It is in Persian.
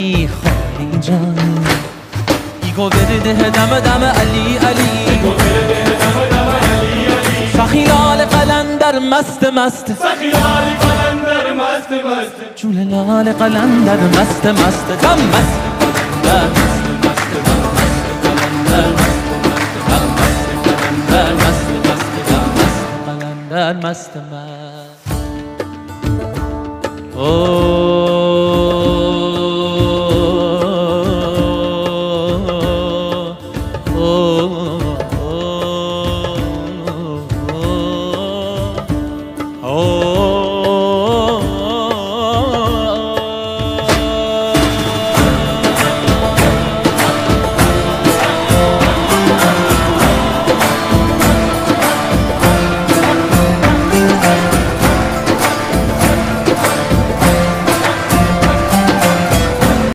خالی جان ایگو برده دم دم علی علی سخیلال قلندر مست مست سخیلال قلندر مست مست جول لال قلندر مست مست دم مست قلندر مست مست قلندر مست مست